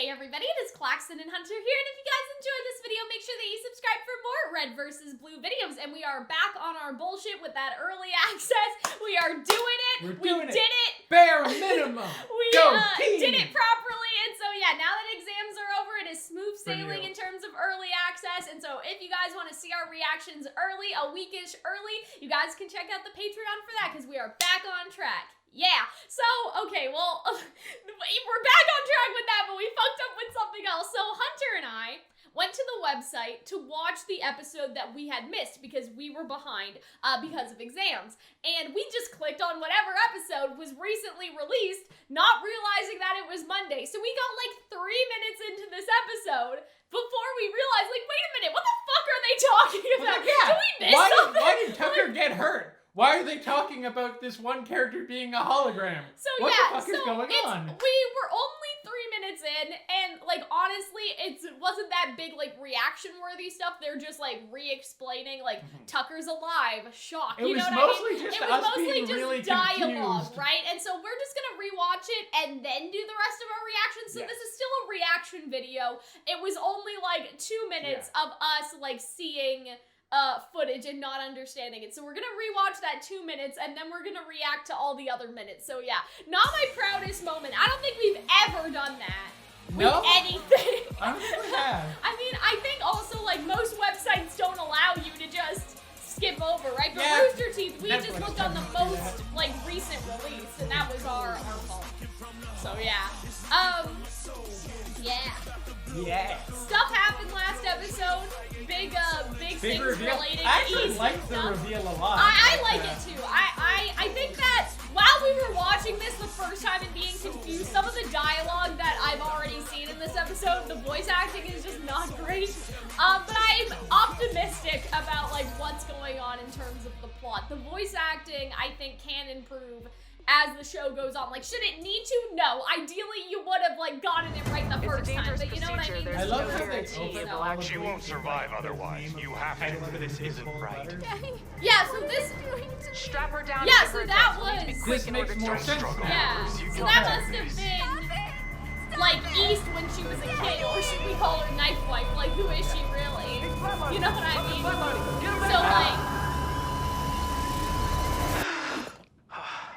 Hey everybody, it is Calxiyn and Hunter here, and if you guys enjoyed this video, make sure that you subscribe for more Red vs. Blue videos. And we are back on our bullshit with that early access. We are doing it. We did it. Bare minimum. We did it properly, and so yeah, now that exams are over, it is smooth sailing in terms of early access. And so if you guys want to see our reactions early, a weekish early, you guys can check out the Patreon for that, because we are back on track. Yeah, so, okay, well, we're back on track with that, but we fucked up with something else. So Hunter and I went to the website to watch the episode that we had missed because we were behind because of exams. And we just clicked on whatever episode was recently released, not realizing that it was Monday. So we got like 3 minutes into this episode before we realized, like, wait a minute, what the fuck are they talking about? Yeah. Did we miss something? Why did Tucker get hurt? Why are they talking about this one character being a hologram? So what the fuck is going on? We were only 3 minutes in, and like honestly, it wasn't that big like reaction-worthy stuff. They're just like re-explaining like Tucker's alive, shock. It you know was what mostly I mean? just It was us mostly being just really dialogue, confused. right? And so we're just gonna rewatch it and then do the rest of our reactions. So this is still a reaction video. It was only like 2 minutes of us like seeing footage and not understanding it. So we're gonna rewatch that 2 minutes and then we're gonna react to all the other minutes. So yeah, not my proudest moment. I don't think we've ever done that with anything. I don't think we have. I mean, I think also like most websites don't allow you to just skip over, right? But Yeah. Rooster Teeth, we Netflix just looked on the doesn't do most like recent release, and that was our fault. So yeah. Yeah. Stuff happened last episode. Big things reveal. related I actually to like the reveal a lot. I like it too. I think that while we were watching this the first time and being confused, some of the dialogue that I've already seen in this episode, the voice acting is just not great. But I'm optimistic about like what's going on in terms of the plot. The voice acting, I think, can improve as the show goes on. Like, should it need to? No. Ideally, you would have like gotten it right the first time. But you know what I mean? I love how they open all She won't survive otherwise. You have to. This isn't right. Yeah. So this. Strap her down. Yeah. So that was. This makes more sense now. Yeah. So that must have been like East when she was a kid, or should we call her Knife Wife? Like, who is she really? You know what I mean? So like.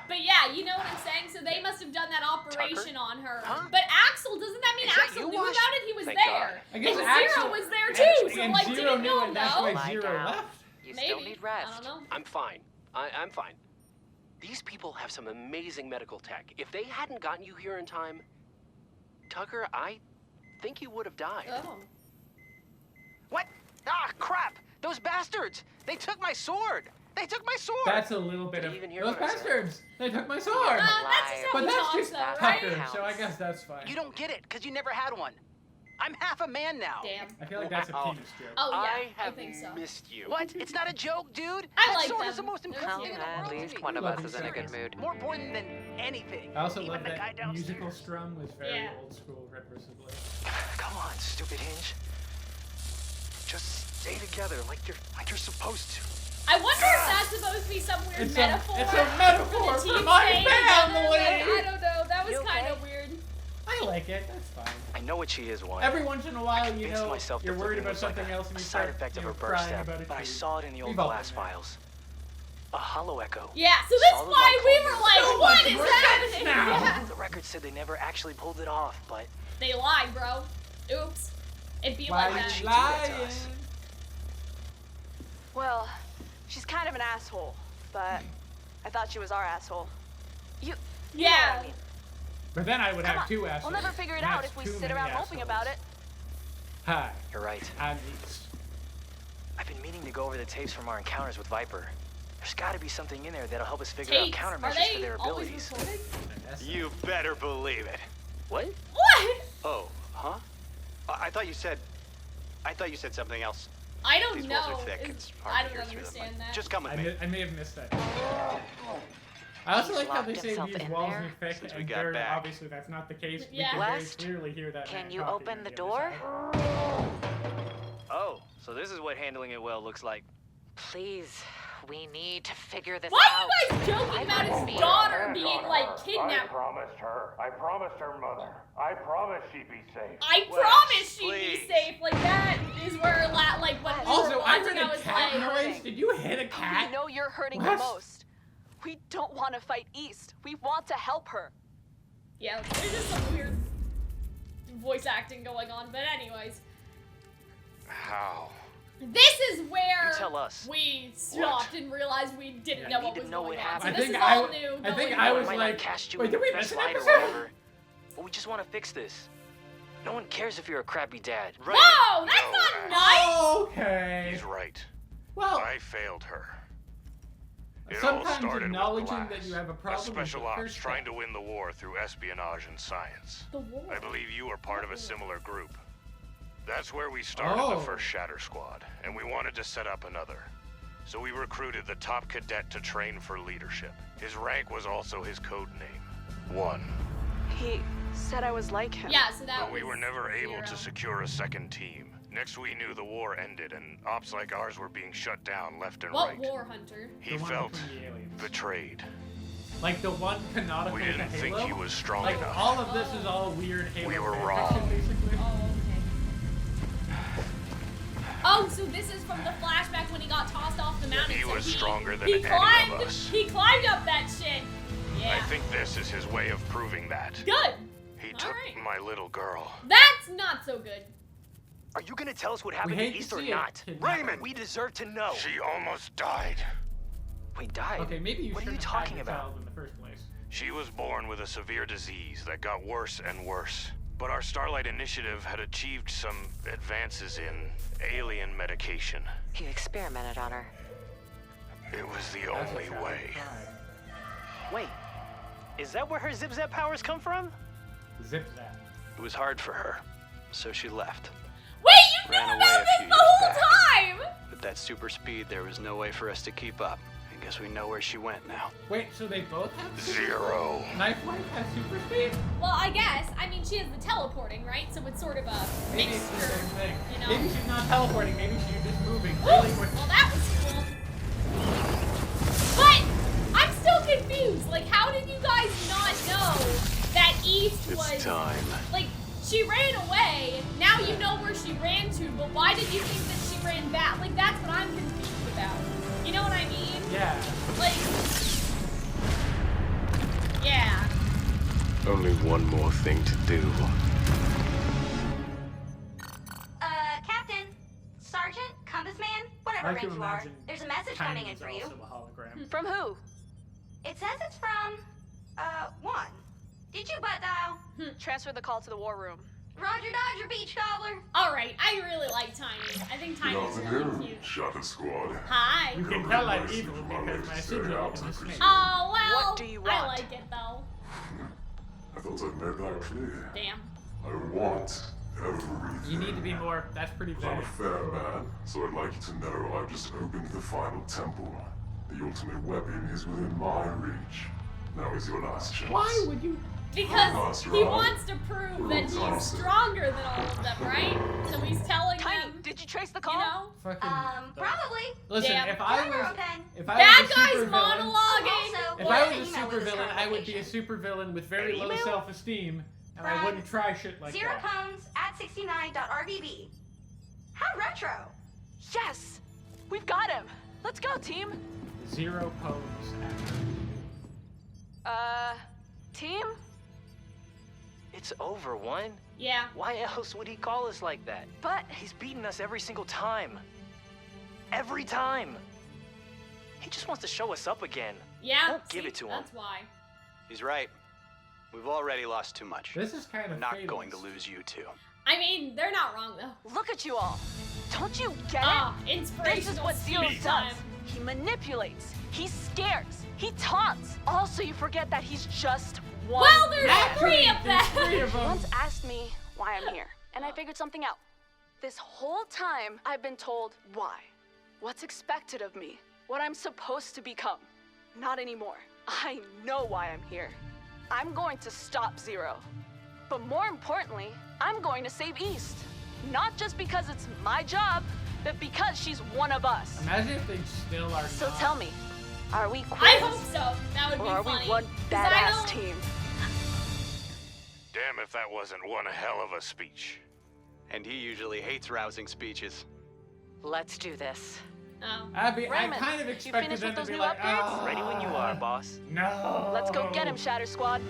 But yeah, you know what I'm saying? So they must have done that operation on her. Huh? But Axel, doesn't that mean Axel knew about it? He was Thank there. I guess And Axel- Zero was there too. So And like, Zero did he knew know? and that's No. why Lie Zero down. left. You Maybe. still need rest. I don't know. I'm fine. I'm fine. These people have some amazing medical tech. If they hadn't gotten you here in time, Tucker, I think you would have died. Oh. What? Ah, crap! Those bastards! They took my sword! They took my sword! That's a little bit Did of you even hear those what I said? bastards. They took my sword. That's just how But he that's talks just though, Tucker. right? Tucker, so I guess that's fine. You don't get it, because you never had one. I'm half a man now. Damn. I feel like that's a Wow. penis joke. Oh yeah, I I have think so. missed you. What? It's not a joke, dude. I that like sword them. is the most They're important cute. thing in the At world least to me. one of Love us is these in a good guys. mood. More important than anything. I also Even love the guy that downstairs. musical strum was very Yeah. old school Red vs. Blue. Come on, stupid hinge. Just stay together like you're supposed to. I wonder if that's supposed to be some weird It's metaphor. a metaphor the for team my saying, family. I don't know. That was You kind okay? of weird. I like it. That's fine. I know what she is, one. Every once in a while, you Convinced know, myself you're that worried flipping about was like something a else and you side start effect of her birth crying step, about it. but I saw it in the old We've all glass been there. files. A hollow echo. Yeah, so that's Solid why light we were coils. like, So what much is more happening? sense now. Yeah. The record said they never actually pulled it off, but They lied, bro. Oops. It'd be Why like did that. she do that to lying? us? Well, she's kind of an asshole, but I thought she was our asshole. You know what Yeah. I mean. But then I would Come have on, two assholes. we'll never figure it and out that's if we too sit many around moping assholes. about it. Hi, you're right. I'm East. I've been meaning to go over the tapes from our encounters with Viper. There's got to be something in there that'll help us figure out Tapes. Are countermeasures for they their always abilities. recorded? You better believe it. What? What? Oh, huh? I thought you said something else. I don't These know. walls are thick. It's- It's hard I to don't hear through them. understand that. Just come with me. I may have missed that. I also He's like how they locked say himself these in walls there. are thick, Since we and got very back. obviously that's not the case. We Yeah. can very West, clearly hear that Can man you talking open on the other door? side. Oh, so this is what handling it well looks like. Please, we need to figure this Why out. are you guys joking about his daughter being like kidnapped? I promised her, mother. I promise she'd be safe. I Wes, promise she'd please. be safe. Like that is where like when we Also, were I watching, heard I a was cat like, noise. Did you hit a We cat? know you're hurting What? the most. We don't want to fight East. We want to help her. yeah, there's just some weird voice acting going on. But anyways, How? this is where You tell us. we stopped and realized we didn't know we what was didn't know going what on. So happened. this is all new. I think going I on. was might like, not cast you wait, in did we the miss an slide or episode? whatever, but we just want to fix this. No one cares if you're a crappy dad. Right. Whoa, that's No, not Ash. nice. Okay. He's right. Well, I failed her. It all sometimes started with acknowledging Glass, that you have a a problem is the special ops first trying step. to win the war through espionage and science. The war. I believe you are part of a similar group. That's where we started Oh. the first Shatter Squad, and we wanted to set up another. So we recruited the top cadet to train for leadership. His rank was also his code name, 1. He said I was like him. Yeah, so that But was we were never able zero. to secure a second team. Next we knew the war ended and ops like ours were being shut down left and What right. war, Hunter? He The one felt between the aliens. betrayed. Like the one canonical We to didn't think Halo? he was strong Like enough. all of this is all weird Halo We were fan wrong. fiction, basically. Oh, okay. Oh, so this is from the flashback when he got tossed off the mountain. He so was stronger than he any of climbed, us. He climbed up that shit. Yeah. I think this is his way of proving that. Good. He All took right. my little girl. That's not so good. Are you gonna tell us what We happened hate to to East or see it, not? kid. Raymond, we deserve to know. She almost died. We died. Okay, maybe you What are shouldn't you have had talking your about? child in the first place. She was born with a severe disease that got worse and worse. But our Starlight Initiative had achieved some advances in alien medication. You experimented on her. It was the That's only a child way. pride. Wait, is that where her zip-zap powers come from? Zip that. It was hard for her, so she left. Wait, you knew Ran away about a this few the years whole back. time? With that super speed, there was no way for us to keep up. I guess we know where she went now. Wait, so they both have super 0. speed? Knife Wife has super speed? Well, I guess. I mean, she has the teleporting, right? So it's sort of a Maybe it's the mixture. same thing. You know? Maybe she's not teleporting, maybe she's just moving Ooh, really quick. well, that was cool. But I'm still confused. Like, how did you guys not know that East was It's time. like she ran away? Now you know where she ran to, but why did you think that she ran back? Like, that's what I'm confused about. You know what I mean? Yeah. Like, yeah. Only one more thing to do. Captain, Sergeant, Compass Man, I whatever like to rank you are. imagine There's a message coming in Timing's for you. also a hologram. From who? It says it's from, one. Did you butt dial? Transfer the call to the war room. Roger Dodger, Beach Gobbler. All right, I really like Tiny. I think Tiny's really cute. Shatter Squad. Hi. You can tell I'm evil because my sigil is a snake. Oh well. What do you I want? like it though. I thought I'd made that clear. Damn. I want everything. You need to be more, that's pretty I'm vague. a fair man, so I'd like you to know I've just opened the final temple. The ultimate weapon is within my reach. Now is your last chance. Why would you? Because he right. wants to prove that he's stronger than all of them, right? So he's telling Tiny, them, did you trace the call? you know, Fucking. Probably. Listen, Damn. if I Remember, was, Pen. if I bad was a guy's supervillain, monologuing. Also, if what I is was a the email with this supervillain, I would be a conversation? supervillain with very An low email? self-esteem, and I wouldn't try shit like Zero that. Cones at 69.RvB. How retro. Yes! We've got him! Let's go, team! Zero pose. Team? It's over, One. yeah. Why else would he call us like that? But He's beaten us every single time. Every time. He just wants to show us up again. Yeah. Don't give see, it to him. That's why. He's right. We've already lost too much. This is kind We're of not fatalist. going to lose you two. I mean, they're not wrong though. look at you all. Don't you get Ah, it? inspirational. This is what Zero speech does. time. He manipulates. He scares. He taunts. Also, you forget that he's just one. Well, there's Actually, three of there's them. three of them. Once asked me why I'm here, and I figured something out. This whole time, I've been told why. What's expected of me. What I'm supposed to become. Not anymore. I know why I'm here. I'm going to stop Zero. But more importantly, I'm going to save East. Not just because it's my job, but because she's one of us. Imagine if they still are So not. tell me, are we quits? I hope so. That would Or be are funny. we one 'Cause I badass don't- team? Damn if that wasn't one hell of a speech. And he usually hates rousing speeches. Let's do this. Oh. Abby, I Raymond, kind of you expected finished them with to those be new like, updates? Ready when you are, boss. No. Let's go get him, Shatter Squad.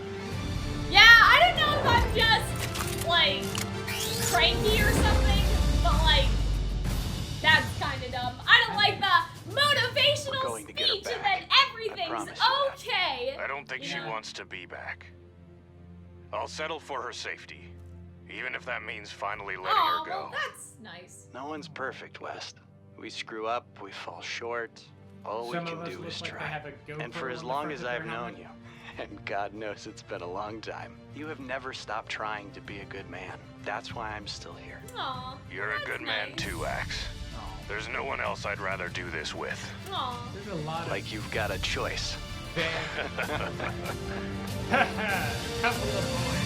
Yeah, I don't know if I'm just, like, cranky or something, but, like, that's kind of dumb. I don't like the motivational going to get her speech and back. then I everything's promise you that. okay. I don't think she Yeah. wants to be back. I'll settle for her safety, even if that means finally letting Aw, her go. well, that's nice. No one's perfect, West. We screw up, we fall short. All Some we of can us do look is like they try. have a GoPro And for as on the long front as of their I've known helmet. you, and God knows it's been a long time, you have never stopped trying to be a good man. That's why I'm still here. Aw. You're a that's good man nice. too, Axe. Oh, There's no one else I'd rather do this with. Aw. there's a lot of Like you've got a choice. couple of boys.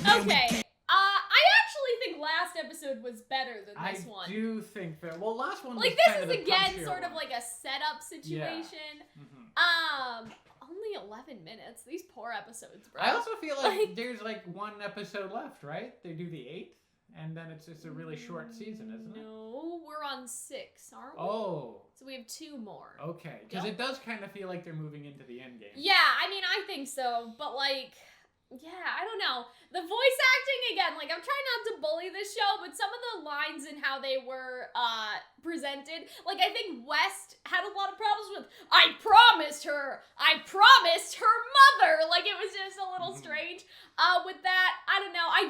Okay. I actually think last episode was better than I this one. do think that. Well, last one Like, was this kind is of the again punchier sort of one. like a setup situation. Mhm. Only 11 minutes. These poor episodes, bro. I also feel like, Like- there's like one episode left, right? They do the 8th, and then it's just a really short season, isn't it? No, we're on 6, aren't we? Oh, So we have 2 more. okay. Because Yep. it does kind of feel like they're moving into the end game. Yeah, I mean, I think so, but like, yeah, I don't know. The voice acting, again, like, I'm trying not to bully this show, but some of the lines and how they were presented, like, I think West had a lot of problems with, I promised her mother, like, it was just a little strange. With that, I don't know, I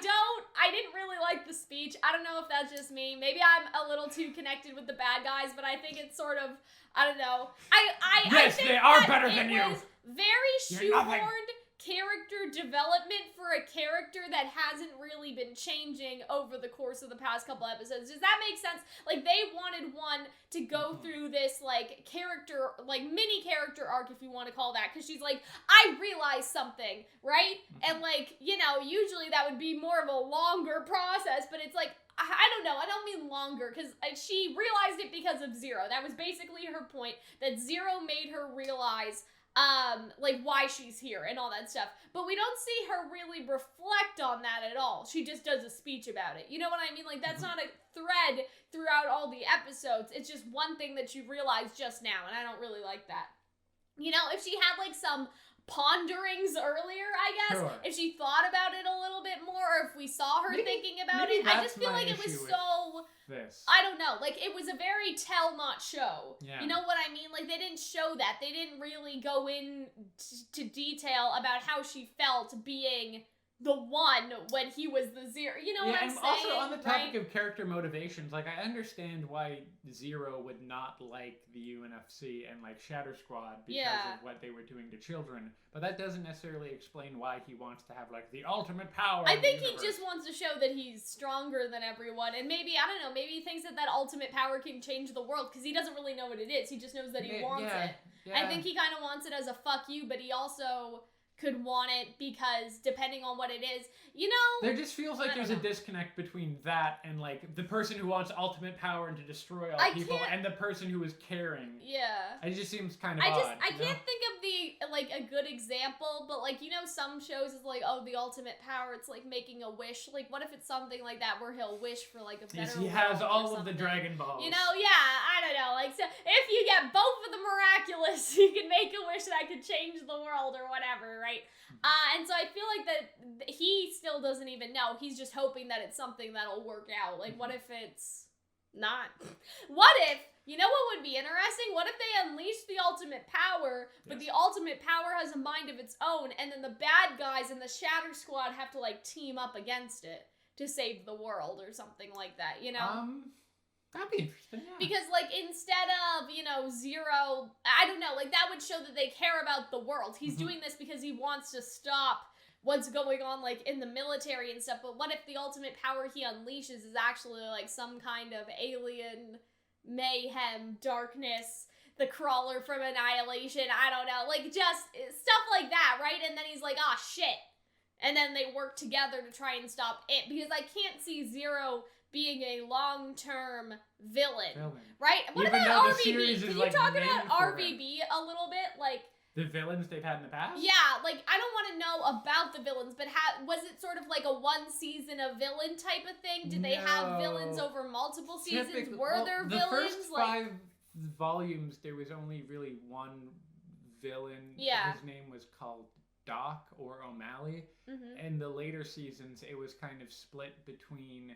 didn't really like the speech. I don't know if that's just me. Maybe I'm a little too connected with the bad guys, but I think it's sort of, I don't know. I Yes, think they are that better it than you. was very You're nothing. shoehorned character development for a character that hasn't really been changing over the course of the past couple episodes. Does that make sense? Like, they wanted one to go through this, like, character, like, mini character arc, if you want to call that, because she's like, I realized something, right? And, like, you know, usually that would be more of a longer process, but it's like, I don't know, I don't mean longer, because she realized it because of Zero. That was basically her point, that Zero made her realize like, why she's here and all that stuff. But we don't see her really reflect on that at all. She just does a speech about it. You know what I mean? Like, that's not a thread throughout all the episodes. It's just one thing that you realize just now, and I don't really like that. You know, if she had, like, some ponderings earlier, I guess, Sure. if she thought about it a little bit more, or if we saw her thinking about maybe it, I that's just feel my like it was issue with so... This. I don't know, like, it was a very tell not show. Yeah. You know what I mean? Like, they didn't show that. They didn't really go in to detail about how she felt being the one when he was the zero. You know what I'm and saying? also on the topic right? of character motivations, like, I understand why Zero would not like the UNFC and like Shatter Squad because Yeah. of what they were doing to children, but that doesn't necessarily explain why he wants to have like the ultimate power. I in the think he universe. just wants to show that he's stronger than everyone, and maybe, I don't know, maybe he thinks that that ultimate power can change the world, because he doesn't really know what it is. He just knows that he wants it. Yeah. I think he kind of wants it as a fuck you, but he also could want it because depending on what it is, you know... There just feels like I there's don't a disconnect between that and like the person who wants ultimate power and to destroy all I people can't- and the person who is caring. Yeah. It just seems kind of I odd. can't think of like a good example, but like, you know, some shows is like, oh, the ultimate power, it's like making a wish. Like, what if it's something like that where he'll wish for like a better He has world or all of the something? Dragon Balls. You know, yeah, I don't know. Like, so if you get both of the miraculous, you can make a wish that could change the world or whatever, right? And so I feel like that he still doesn't even know. He's just hoping that it's something that'll work out. Like, what if it's not? What if, you know what would be interesting? What if they unleash the ultimate power, but the ultimate power has a mind of its own, and then the bad guys in the Shatter Squad have to, like, team up against it to save the world or something like that, you know? That'd be interesting, yeah. Because, like, instead of, you know, Zero, I don't know, like, that would show that they care about the world. He's doing this because he wants to stop what's going on, like, in the military and stuff, but what if the ultimate power he unleashes is actually, like, some kind of alien mayhem, darkness, the crawler from Annihilation, I don't know, like, just stuff like that, right? And then he's like, ah, shit. And then they work together to try and stop it, because I can't see Zero being a long-term villain, right? What Even about though the RvB? series Can is, you like, talk named about for RvB a little bit? Like, The villains they've had in the past? Yeah, like, I don't want to know about the villains, but was it sort of like a one season of villain type of thing? Did they have villains over multiple seasons? Were there villains? The first 5 volumes, there was only really one villain. Yeah. His name was called Doc or O'Malley. Mm-hmm. In the later seasons, it was kind of split between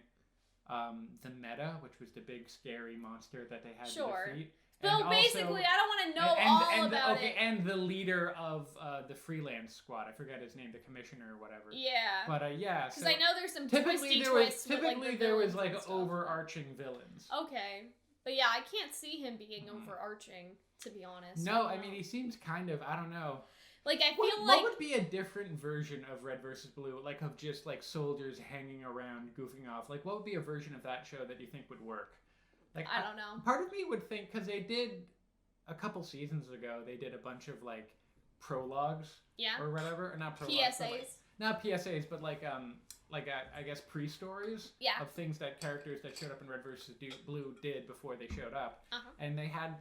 the Meta, which was the big scary monster that they had to defeat. So basically, I don't want to know all about it. And the leader of the freelance squad, I forget his name, the commissioner or whatever. Yeah. But yeah, because I know there's some twisty twists. Typically, there was like overarching villains. Okay, but yeah, I can't see him being overarching, to be honest. No, I mean he seems kind of, I don't know. Like I feel what would be a different version of Red versus Blue, like of just like soldiers hanging around, goofing off? Like what would be a version of that show that you think would work? Like, I don't know. Part of me would think, because they did a couple seasons ago, they did a bunch of like prologues, or whatever, or not prologues, PSAs, not PSAs, but like I guess pre-stories, of things that characters that showed up in Red versus Blue did before they showed up, and they had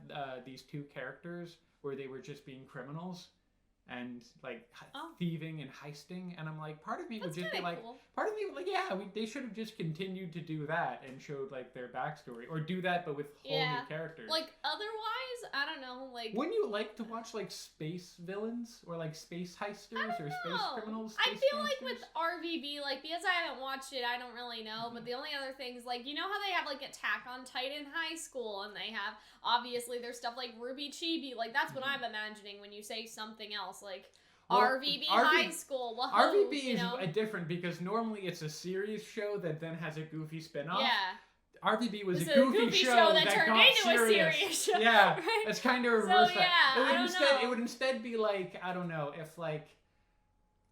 these 2 characters where they were just being criminals. And like thieving and heisting, and I'm like, part of me would just be like, part of me would like, they should have just continued to do that and showed like their backstory, or do that but with whole new characters. Like otherwise, I don't know. Like, wouldn't you like to watch like space villains or like space heisters or space criminals? I feel like with RvB, like because I haven't watched it, I don't really know. But the only other things, like you know how they have like Attack on Titan High School, and they have obviously there's stuff like Ruby Chibi. Like that's what I'm imagining when you say something else. Like RvB High School. RvB is different because normally it's a series show that then has a goofy spin-off. Yeah. RvB was a goofy show that turned got into a serious show. Yeah, right? it's kind of reverse. So, yeah, it would instead be like, I don't know, if like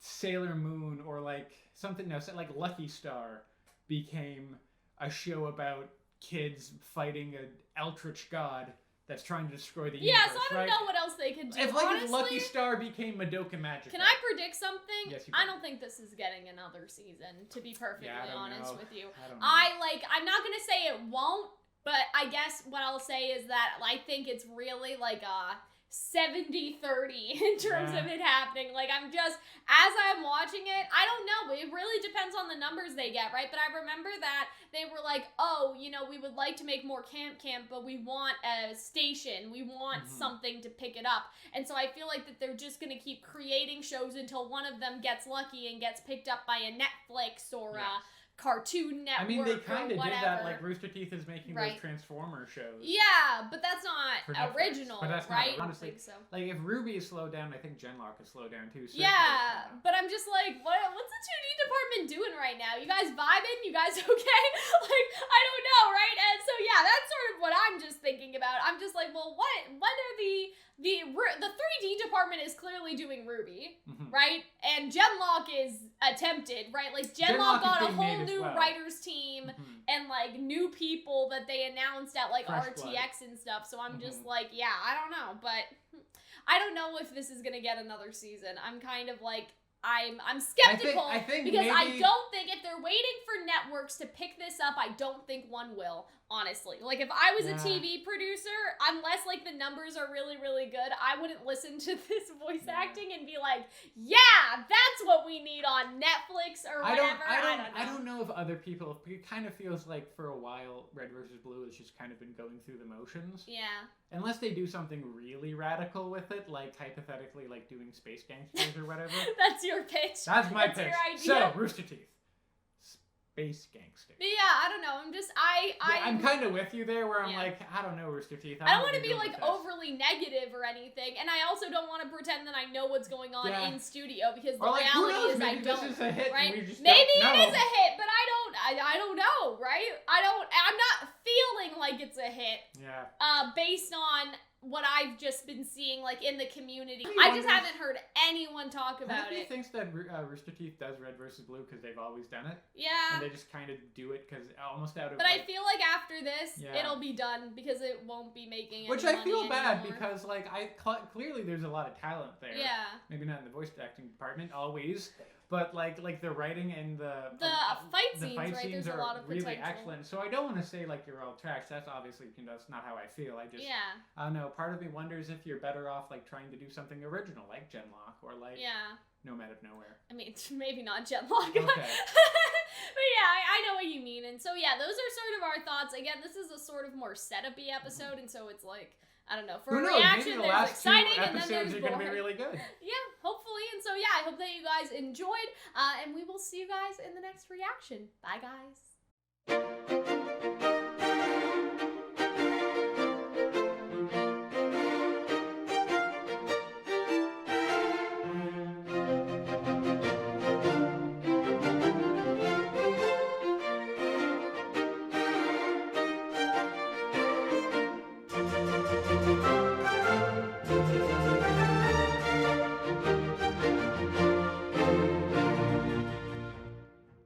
Sailor Moon or like something else, like Lucky Star became a show about kids fighting an eldritch god that's trying to destroy the universe. Yeah, so I don't know what else they could do. If Lucky Star became Madoka Magica. Can I predict something? Yes, you I can. don't think this is getting another season, to be perfectly honest with you. I don't know. I'm not gonna say it won't, but I guess what I'll say is that I think it's really like a 70-30 in terms of it happening. Like I'm just, as I'm watching it, I don't know, it really depends on the numbers they get, right? But I remember that they were like, oh, you know, we would like to make more camp, but we want a station, we want something to pick it up. And so I feel like that they're just gonna keep creating shows until one of them gets lucky and gets picked up by a Netflix or a Cartoon Network. I mean, they kind of did that. Like whatever. Rooster Teeth is making those Transformer shows. Yeah, but that's not for Netflix. original, But that's right? not, honestly, I don't think so. Like if Ruby is slowed down, I think Genlock is slowed down too. Yeah, but I'm just like, what's the 2D department doing right now? You guys vibing? You guys okay? Like, I don't know, right? And so yeah, that's sort of what I'm just thinking about. I'm just like, well, what are the 3D department is clearly doing Ruby, right? And Genlock is attempted, right? Like Genlock got a whole new writers team and like new people that they announced at like RTX and stuff. So I'm just like, yeah, I don't know, but I don't know if this is gonna get another season. I'm kind of like, I'm skeptical I think because maybe... I don't think if they're waiting for networks to pick this up, I don't think one will, honestly. Like if I was a TV producer, unless like the numbers are really, really good, I wouldn't listen to this voice acting and be like, yeah, that's what we need on Netflix or whatever. I don't know if other people, it kind of feels like for a while Red versus Blue has just kind of been going through the motions. Yeah. Unless they do something really radical with it, like hypothetically like doing Space Gangsters or whatever. That's your pitch. That's my pitch. Your idea. So, Rooster Teeth. Space Gangster. But yeah, I don't know. I'm just, I'm kind of with you there where I'm like, I don't know, Rooster Teeth. I don't want to be like overly negative or anything, and I also don't want to pretend that I know what's going on in studio because the like, reality is maybe I don't. This is a hit right? and we just maybe don't it know. is a hit, but I don't know, right? I'm not feeling like it's a hit. Yeah. Based on what I've just been seeing, like in the community, I just haven't heard anyone talk about it. Thinks that Rooster Teeth does Red versus Blue because they've always done it. Yeah. And they just kind of do it because almost out of. But I feel like after this, it'll be done because it won't be making. Which any I feel money bad anymore. because like clearly there's a lot of talent there. Yeah. Maybe not in the voice acting department always, But like the writing and the fight scenes, right? There's a lot of really potential. excellent. So I don't want to say like you're all trash. That's obviously that's not how I feel. I just I don't know. Part of me wonders if you're better off like trying to do something original, like Genlock or like Nomad of Nowhere. I mean, maybe not Genlock. Okay. But yeah, I know what you mean. And so yeah, those are sort of our thoughts. Again, this is a sort of more setup-y episode, and so it's like, I don't know. For a reaction, there's exciting, and then there's boring. Are going to be really good. Yeah, hopefully. And so yeah, I hope that you guys enjoyed, and we will see you guys in the next reaction. Bye, guys.